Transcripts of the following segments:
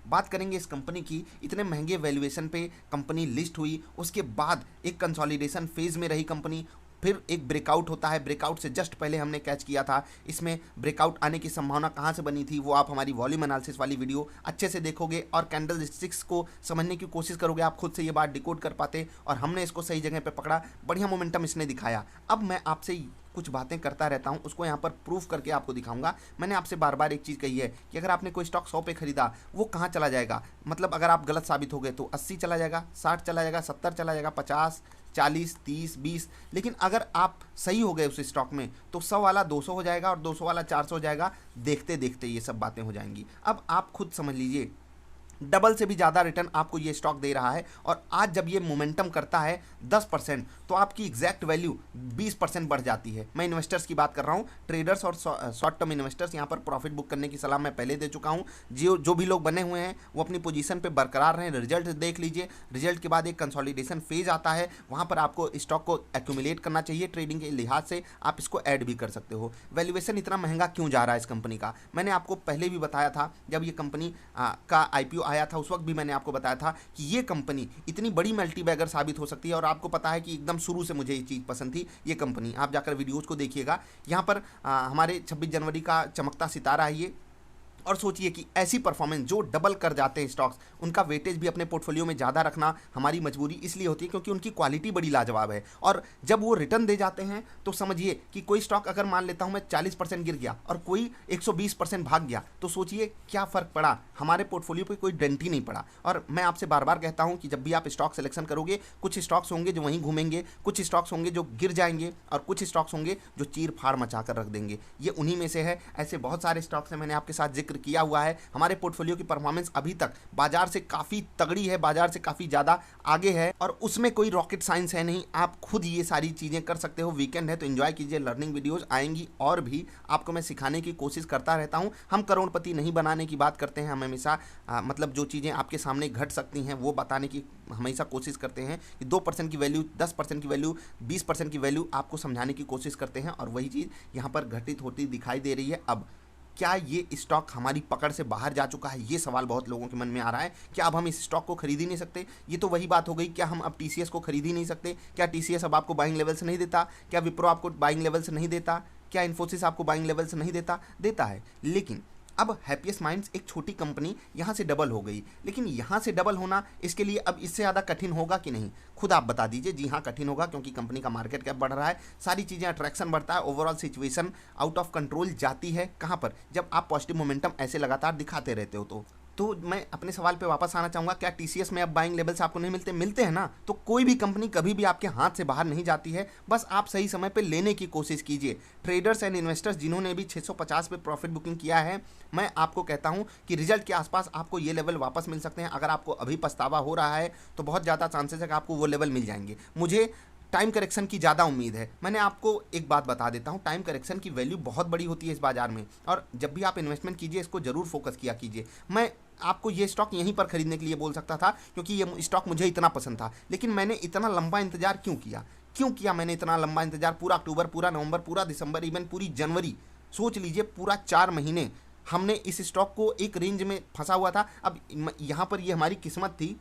बात करेंगे इस कंपनी की। इतने महंगे वैल्यूएशन पे कंपनी लिस्ट हुई, उसके बाद एक कंसोलिडेशन फेज में रही कंपनी, फिर एक ब्रेकआउट होता है। ब्रेकआउट से जस्ट पहले हमने कैच किया था। इसमें ब्रेकआउट आने की संभावना कहाँ से बनी थी वो आप हमारी वॉल्यूम एनालिसिस वाली वीडियो अच्छे से देखोगे और कैंडल स्टिक्स को समझने की कोशिश करोगे, आप खुद से ये बात डिकोड कर पाते। और हमने इसको सही जगह पे पकड़ा, बढ़िया मोमेंटम इसने दिखाया। अब मैं आपसे कुछ बातें करता रहता हूं, उसको यहाँ पर प्रूफ करके आपको दिखाऊंगा। मैंने आपसे बार बार एक चीज़ कही है कि अगर आपने कोई स्टॉक 100 पे खरीदा, वो कहाँ चला जाएगा, मतलब अगर आप गलत साबित हो गए तो 80 चला जाएगा, 60 चला जाएगा, 70 चला जाएगा, 50, 40, 30, 20। लेकिन अगर आप सही हो गए उस स्टॉक में तो 100 वाला 200 हो जाएगा और 200 वाला 400 हो जाएगा। देखते देखते ये सब बातें हो जाएंगी। अब आप खुद समझ लीजिए, डबल से भी ज़्यादा रिटर्न आपको ये स्टॉक दे रहा है। और आज जब ये मोमेंटम करता है 10%, तो आपकी एग्जैक्ट वैल्यू 20% बढ़ जाती है। मैं इन्वेस्टर्स की बात कर रहा हूँ, ट्रेडर्स और शॉर्ट टर्म इन्वेस्टर्स। यहाँ पर प्रॉफिट बुक करने की सलाह मैं पहले दे चुका हूँ। जो भी लोग बने हुए हैं वो अपनी पोजीशन पे बरकरार रहें। रिजल्ट देख लीजिए, रिजल्ट के बाद एक कंसोलिडेशन फेज आता है, वहाँ पर आपको स्टॉक को एक्यूमुलेट करना चाहिए। ट्रेडिंग के लिहाज से आप इसको ऐड भी कर सकते हो। वैल्यूएशन इतना महंगा क्यों जा रहा है इस कंपनी का, मैंने आपको पहले भी बताया था। जब ये कंपनी का IPO आया था उस वक्त भी मैंने आपको बताया था कि ये कंपनी इतनी बड़ी मल्टीबैगर साबित हो सकती है। और आपको पता है कि एकदम शुरू से मुझे ये चीज़ पसंद थी। ये कंपनी आप जाकर वीडियोज़ को देखिएगा, यहाँ पर हमारे 26 जनवरी का चमकता सितारा है ये। और सोचिए कि ऐसी परफॉर्मेंस जो डबल कर जाते हैं स्टॉक्स, उनका वेटेज भी अपने पोर्टफोलियो में ज़्यादा रखना हमारी मजबूरी इसलिए होती है क्योंकि उनकी क्वालिटी बड़ी लाजवाब है। और जब वो रिटर्न दे जाते हैं तो समझिए कि कोई स्टॉक अगर मान लेता हूँ मैं 40% गिर गया और कोई 120% भाग गया, तो सोचिए क्या फ़र्क पड़ा, हमारे पोर्टफोलियो पर कोई डेंट ही नहीं पड़ा। और मैं आपसे बार बार कहता हूँ कि जब भी आप स्टॉक सिलेक्शन करोगे, कुछ स्टॉक्स होंगे जो वहीं घूमेंगे, कुछ स्टॉक्स होंगे जो गिर जाएंगे और कुछ स्टॉक्स होंगे जो चीर फाड़ मचा कर रख देंगे। ये उन्हीं में से है। ऐसे बहुत सारे स्टॉक्स हैं, मैंने आपके साथ जिक्र किया हुआ है। हमारे पोर्टफोलियो की परफॉर्मेंस अभी तक बाजार से काफ़ी तगड़ी है, बाजार से काफ़ी ज़्यादा आगे है और उसमें कोई रॉकेट साइंस है नहीं। आप खुद ये सारी चीज़ें कर सकते हो। वीकेंड है तो एंजॉय कीजिए, लर्निंग वीडियोस आएंगी और भी आपको मैं सिखाने की कोशिश करता रहता हूँ। हम करोड़पति नहीं बनाने की बात करते हैं, हम हमेशा मतलब जो चीज़ें आपके सामने घट सकती हैं वो बताने की हमेशा कोशिश करते हैं कि 2% की वैल्यू, 10% की वैल्यू, 20% की वैल्यू आपको समझाने की कोशिश करते हैं। और वही चीज़ यहाँ पर घटित होती दिखाई दे रही है। अब क्या ये स्टॉक हमारी पकड़ से बाहर जा चुका है, ये सवाल बहुत लोगों के मन में आ रहा है। क्या अब हम इस स्टॉक को खरीद ही नहीं सकते? ये तो वही बात हो गई, क्या हम अब TCS को खरीद ही नहीं सकते? क्या TCS अब आपको बाइंग लेवल से नहीं देता? क्या विप्रो आपको बाइंग लेवल से नहीं देता? क्या इन्फोसिस आपको बाइंग लेवल से नहीं देता? देता है। लेकिन अब हैप्पीएस्ट माइंड्स एक छोटी कंपनी यहाँ से डबल हो गई, लेकिन यहाँ से डबल होना इसके लिए अब इससे ज़्यादा कठिन होगा कि नहीं, खुद आप बता दीजिए। जी हाँ, कठिन होगा, क्योंकि कंपनी का मार्केट कैप बढ़ रहा है, सारी चीज़ें, अट्रैक्शन बढ़ता है, overall situation out of control जाती है। कहाँ पर? जब आप पॉजिटिव मोमेंटम ऐसे लगातार दिखाते रहते हो। तो मैं अपने सवाल पे वापस आना चाहूँगा, क्या TCS में अब बाइंग लेवल्स आपको नहीं मिलते? मिलते हैं ना। तो कोई भी कंपनी कभी भी आपके हाथ से बाहर नहीं जाती है, बस आप सही समय पे लेने की कोशिश कीजिए। ट्रेडर्स एंड इन्वेस्टर्स जिन्होंने भी 650 पे प्रॉफिट बुकिंग किया है, मैं आपको कहता हूँ कि रिजल्ट के आसपास आपको ये लेवल वापस मिल सकते हैं। अगर आपको अभी पछतावा हो रहा है तो बहुत ज़्यादा चांसेस है कि आपको वो लेवल मिल जाएंगे। मुझे टाइम करेक्शन की ज़्यादा उम्मीद है। मैंने आपको एक बात बता देता हूँ, टाइम करेक्शन की वैल्यू बहुत बड़ी होती है इस बाजार में। और जब भी आप इन्वेस्टमेंट कीजिए, इसको जरूर फोकस किया कीजिए। मैं आपको ये स्टॉक यहीं पर खरीदने के लिए बोल सकता था क्योंकि ये स्टॉक मुझे इतना पसंद था, लेकिन मैंने इतना लंबा इंतजार क्यों किया मैंने इतना लंबा इंतजार? पूरा अक्टूबर, पूरा नवंबर, पूरा दिसंबर, इवन पूरी जनवरी, सोच लीजिए पूरा 4 महीने हमने इस स्टॉक को एक रेंज में फंसा हुआ था। अब यहाँ पर ये हमारी किस्मत थी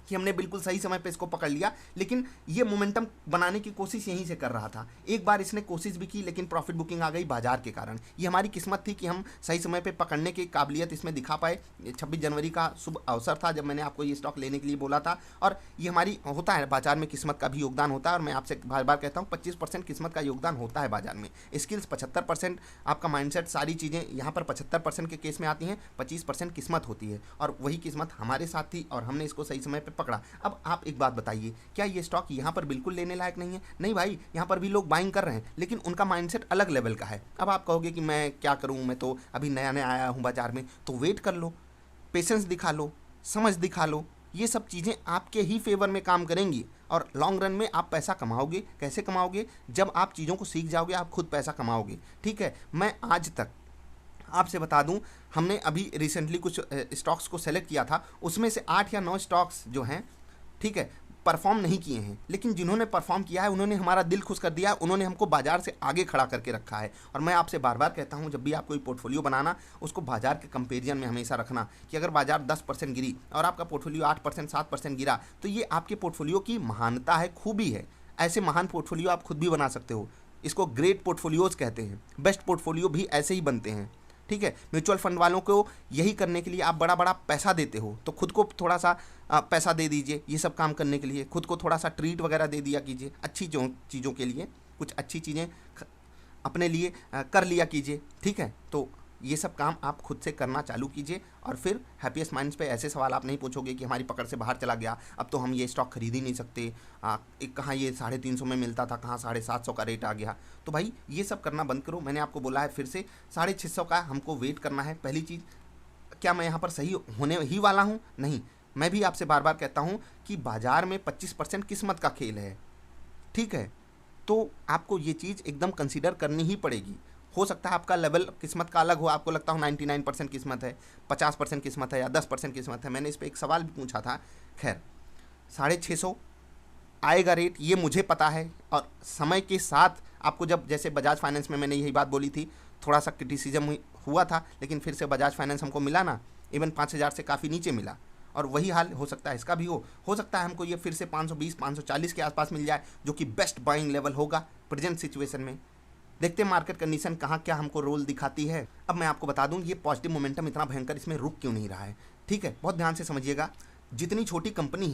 कि हमने बिल्कुल सही समय पे इसको पकड़ लिया, लेकिन ये मोमेंटम बनाने की कोशिश यहीं से कर रहा था। एक बार इसने कोशिश भी की, लेकिन प्रॉफिट बुकिंग आ गई बाजार के कारण। ये हमारी किस्मत थी कि हम सही समय पे पकड़ने की काबिलियत इसमें दिखा पाए। 26 जनवरी का शुभ अवसर था जब मैंने आपको ये स्टॉक लेने के लिए बोला था। और ये हमारी होता है, बाजार में किस्मत का भी योगदान होता है। और मैं आपसे बार बार कहता हूँ 25% किस्मत का योगदान होता है बाजार में। स्किल्स 75%, आपका माइंडसेट, सारी चीज़ें यहाँ पर 75% के केस में आती हैं, 25% किस्मत होती है। और वही किस्मत हमारे साथ थी और हमने इसको सही समय पर पकड़ा। अब आप एक बात बताइए, क्या ये स्टॉक यहाँ पर बिल्कुल लेने लायक नहीं है? नहीं भाई, यहाँ पर भी लोग बाइंग कर रहे हैं, लेकिन उनका माइंडसेट अलग लेवल का है। अब आप कहोगे कि मैं क्या करूँ, मैं तो अभी नया नया आया हूँ बाजार में। तो वेट कर लो, पेशेंस दिखा लो, समझ दिखा लो। ये सब चीज़ें आपके ही फेवर में काम करेंगी और लॉन्ग रन में आप पैसा कमाओगे। कैसे कमाओगे? जब आप चीज़ों को सीख जाओगे, आप खुद पैसा कमाओगे। ठीक है, मैं आज तक आपसे बता दूं, हमने अभी रिसेंटली कुछ स्टॉक्स को सेलेक्ट किया था, उसमें से 8 या 9 स्टॉक्स जो हैं, ठीक है, परफॉर्म नहीं किए हैं, लेकिन जिन्होंने परफॉर्म किया है उन्होंने हमारा दिल खुश कर दिया, उन्होंने हमको बाजार से आगे खड़ा करके रखा है। और मैं आपसे बार बार कहता हूं, जब भी आप कोई पोर्टफोलियो बनाना, उसको बाजार के कंपेरिजन में हमेशा रखना कि अगर बाजार 10% गिरी और आपका पोर्टफोलियो 8% 7% गिरा तो ये आपके पोर्टफोलियो की महानता है, खूबी है। ऐसे महान पोर्टफोलियो आप खुद भी बना सकते हो। इसको ग्रेट पोर्टफोलियोज कहते हैं। बेस्ट पोर्टफोलियो भी ऐसे ही बनते हैं, ठीक है। म्यूचुअल फंड वालों को यही करने के लिए आप बड़ा बड़ा पैसा देते हो, तो खुद को थोड़ा सा पैसा दे दीजिए ये सब काम करने के लिए। खुद को थोड़ा सा ट्रीट वगैरह दे दिया कीजिए, अच्छी चीज़ों के लिए कुछ अच्छी चीज़ें अपने लिए कर लिया कीजिए, ठीक है। तो ये सब काम आप खुद से करना चालू कीजिए और फिर हैप्पीएस्ट माइंड्स पे ऐसे सवाल आप नहीं पूछोगे कि हमारी पकड़ से बाहर चला गया, अब तो हम ये स्टॉक खरीद ही नहीं सकते, कहाँ ये 350 में मिलता था, कहाँ 750 का रेट आ गया। तो भाई ये सब करना बंद करो। मैंने आपको बोला है फिर से, 650 का हमको वेट करना है। पहली चीज़, क्या मैं यहाँ पर सही होने ही वाला हूँ? नहीं। मैं भी आपसे बार बार कहता हूँ कि बाजार में 25% किस्मत का खेल है, ठीक है। तो आपको ये चीज़ एकदम कंसीडर करनी ही पड़ेगी। हो सकता है आपका लेवल किस्मत का अलग हो, आपको लगता हो 99% किस्मत है, 50% किस्मत है या 10% किस्मत है। मैंने इस पर एक सवाल भी पूछा था। खैर, 650 आएगा रेट, ये मुझे पता है। और समय के साथ आपको, जब जैसे बजाज फाइनेंस में मैंने यही बात बोली थी, थोड़ा सा क्रिटिसिज्म हुआ था, लेकिन फिर से बजाज फाइनेंस हमको मिला ना, इवन 5000 से काफ़ी नीचे मिला। और वही हाल हो सकता है इसका भी हो सकता है हमको ये फिर से 520 540 के आसपास मिल जाए, जो कि बेस्ट बाइंग लेवल होगा प्रेजेंट सिचुएशन में। देखते हैं मार्केट कंडीशन कहाँ क्या हमको रोल दिखाती है। अब मैं आपको बता दूं, ये पॉजिटिव मोमेंटम इतना भयंकर इसमें रुक क्यों नहीं रहा है, ठीक है। बहुत ध्यान से समझिएगा। जितनी छोटी कंपनी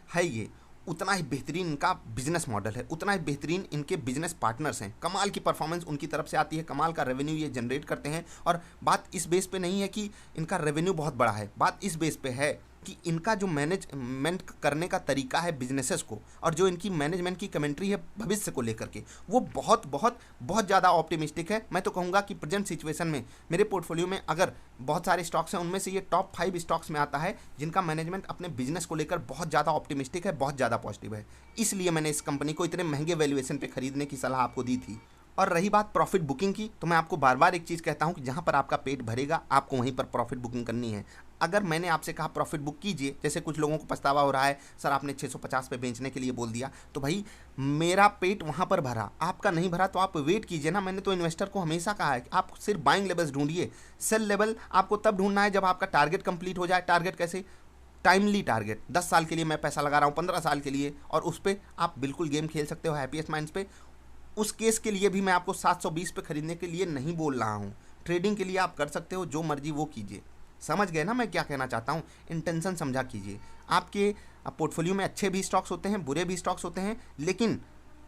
है ये, उतना ही बेहतरीन इनका बिजनेस मॉडल है, उतना ही बेहतरीन इनके बिजनेस पार्टनर्स हैं। कमाल की परफॉर्मेंस उनकी तरफ से आती है, कमाल का रेवेन्यू ये जनरेट करते हैं। और बात इस बेस पे नहीं है कि इनका रेवेन्यू बहुत बड़ा है, बात इस बेस पे है कि इनका जो मैनेजमेंट करने का तरीका है बिजनेसेस को, और जो इनकी मैनेजमेंट की कमेंट्री है भविष्य को लेकर के, वो बहुत बहुत बहुत ज़्यादा ऑप्टिमिस्टिक है। मैं तो कहूँगा कि प्रेजेंट सिचुएशन में मेरे पोर्टफोलियो में अगर बहुत सारे स्टॉक्स हैं, उनमें से ये टॉप 5 स्टॉक्स में आता है जिनका मैनेजमेंट अपने बिजनेस को लेकर बहुत ज़्यादा ऑप्टिमिस्टिक है, बहुत ज़्यादा पॉजिटिव है। इसलिए मैंने इस कंपनी को इतने महंगे वैल्यूएशन पे खरीदने की सलाह आपको दी थी। और रही बात प्रॉफिट बुकिंग की, तो मैं आपको बार बार एक चीज़ कहता हूं कि जहां पर आपका पेट भरेगा आपको वहीं पर प्रॉफिट बुकिंग करनी है। अगर मैंने आपसे कहा प्रॉफिट बुक कीजिए, जैसे कुछ लोगों को पछतावा हो रहा है, सर आपने 650 पे बेचने के लिए बोल दिया, तो भाई मेरा पेट वहां पर भरा, आपका नहीं भरा, तो आप वेट कीजिए ना। मैंने तो इन्वेस्टर को हमेशा कहा है कि आप सिर्फ बाइंग लेवल्स ढूंढिए, सेल लेवल आपको तब ढूंढना है जब आपका टारगेट कंप्लीट हो जाए। टारगेट कैसे? Timely target. 10 साल के लिए मैं पैसा लगा रहा हूँ, 15 साल के लिए, और उस पर आप बिल्कुल गेम खेल सकते हो हैप्पीएस्ट माइंड्स पे। उस केस के लिए भी मैं आपको 720 पे खरीदने के लिए नहीं बोल रहा हूँ। ट्रेडिंग के लिए आप कर सकते हो, जो मर्जी वो कीजिए। समझ गए ना मैं क्या कहना चाहता हूँ? इंटेंशन समझा कीजिए। आपके पोर्टफोलियो में अच्छे भी स्टॉक्स होते हैं, बुरे भी स्टॉक्स होते हैं, लेकिन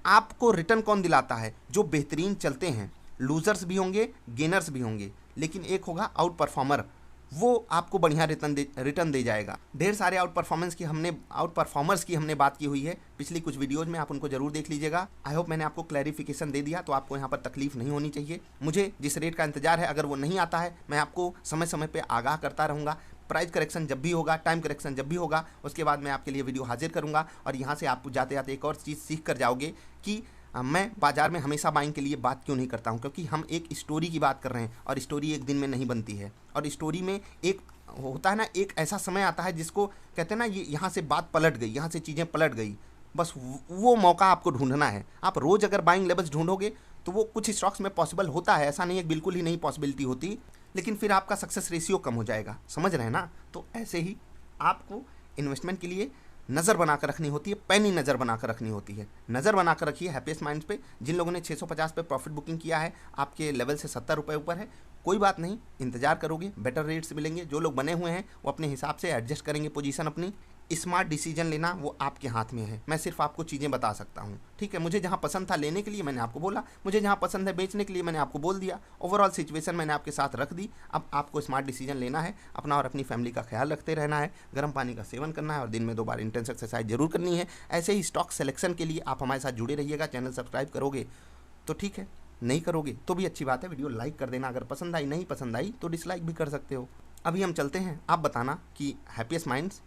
आपको रिटर्न कौन दिलाता है? जो बेहतरीन चलते हैं। लूजर्स भी होंगे, गेनर्स भी होंगे, लेकिन एक होगा आउट परफॉर्मर, वो आपको बढ़िया रिटर्न दे जाएगा। ढेर सारे आउट परफॉर्मर्स की हमने बात की हुई है पिछली कुछ वीडियोज में, आप उनको जरूर देख लीजिएगा। आई होप मैंने आपको क्लैरिफिकेशन दे दिया, तो आपको यहाँ पर तकलीफ नहीं होनी चाहिए। मुझे जिस रेट का इंतजार है, अगर वो नहीं आता है, मैं आपको समय समय पर आगाह करता रहूँगा। प्राइस करेक्शन जब भी होगा, टाइम करेक्शन जब भी होगा, उसके बाद मैं आपके लिए वीडियो हाजिर करूँगा। और यहाँ से आप जाते जाते एक और चीज़ सीख कर जाओगे कि मैं बाजार में हमेशा बाइंग के लिए बात क्यों नहीं करता हूं, क्योंकि हम एक स्टोरी की बात कर रहे हैं, और स्टोरी एक दिन में नहीं बनती है। और स्टोरी में एक होता है ना, एक ऐसा समय आता है जिसको कहते हैं ना, ये यहाँ से बात पलट गई, यहाँ से चीज़ें पलट गई, बस वो मौका आपको ढूंढना है। आप रोज़ अगर बाइंग लेवल्स ढूंढोगे तो वो कुछ स्टॉक्स में पॉसिबल होता है, ऐसा नहीं है बिल्कुल ही नहीं पॉसिबिलिटी होती, लेकिन फिर आपका सक्सेस रेशियो कम हो जाएगा। समझ रहे हैं ना? तो ऐसे ही आपको इन्वेस्टमेंट के लिए नज़र बनाकर रखनी होती है, पैनी नज़र बनाकर रखनी होती है। नज़र बनाकर रखिए हैप्पीएस्ट माइंड्स पे। जिन लोगों ने 650 पे प्रॉफिट बुकिंग किया है, आपके लेवल से 70 रुपये ऊपर है, कोई बात नहीं, इंतजार करोगे, बेटर रेट्स मिलेंगे। जो लोग बने हुए हैं वो अपने हिसाब से एडजस्ट करेंगे पोजीशन अपनी। स्मार्ट डिसीजन लेना वो आपके हाथ में है, मैं सिर्फ आपको चीज़ें बता सकता हूँ, ठीक है। मुझे जहाँ पसंद था लेने के लिए मैंने आपको बोला, मुझे जहाँ पसंद है बेचने के लिए मैंने आपको बोल दिया। ओवरऑल सिचुएशन मैंने आपके साथ रख दी। अब आपको स्मार्ट डिसीजन लेना है, अपना और अपनी फैमिली का ख्याल रखते रहना है, गर्म पानी का सेवन करना है, और दिन में 2 बार इंटेंस एक्सरसाइज जरूर करनी है। ऐसे ही स्टॉक सिलेक्शन के लिए आप हमारे साथ जुड़े रहिएगा। चैनल सब्सक्राइब करोगे तो ठीक है, नहीं करोगे तो भी अच्छी बात है। वीडियो लाइक कर देना, अगर पसंद आई, नहीं पसंद आई तो डिसलाइक भी कर सकते हो। अभी हम चलते हैं, आप बताना कि हैप्पीएस्ट माइंड्स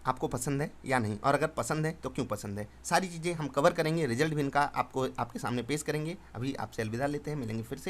आपको पसंद है या नहीं, और अगर पसंद है तो क्यों पसंद है। सारी चीज़ें हम कवर करेंगे, रिजल्ट भी इनका आपको आपके सामने पेश करेंगे। अभी आपसे अलविदा लेते हैं, मिलेंगे फिर से।